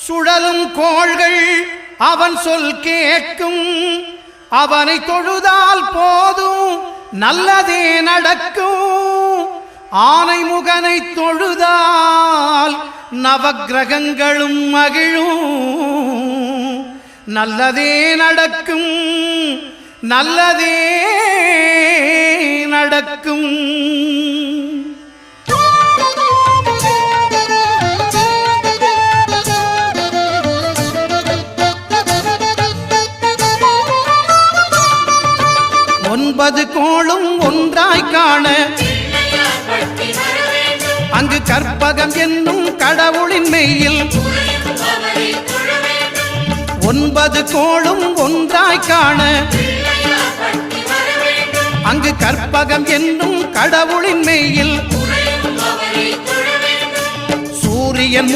சுழலும் கோள்கள் அவன் சொல் கேட்கும், அவனை தொழுதால் போதும் நல்லதே நடக்கும். ஆனை முகனை தொழுதால் நவக்கிரகங்களும் மகிழும். நல்லதே நடக்கும், நல்லதே நடக்கும். ஒன்பது கோளும் ஒன்றாய் காண அங்கு கற்பகம் என்னும் கடவுளின் மெய்யில். ஒன்பது கோளும் ஒன்றாய் காண அங்கு கற்பகம் என்னும் கடவுளின் மெய்யில். சூரியன்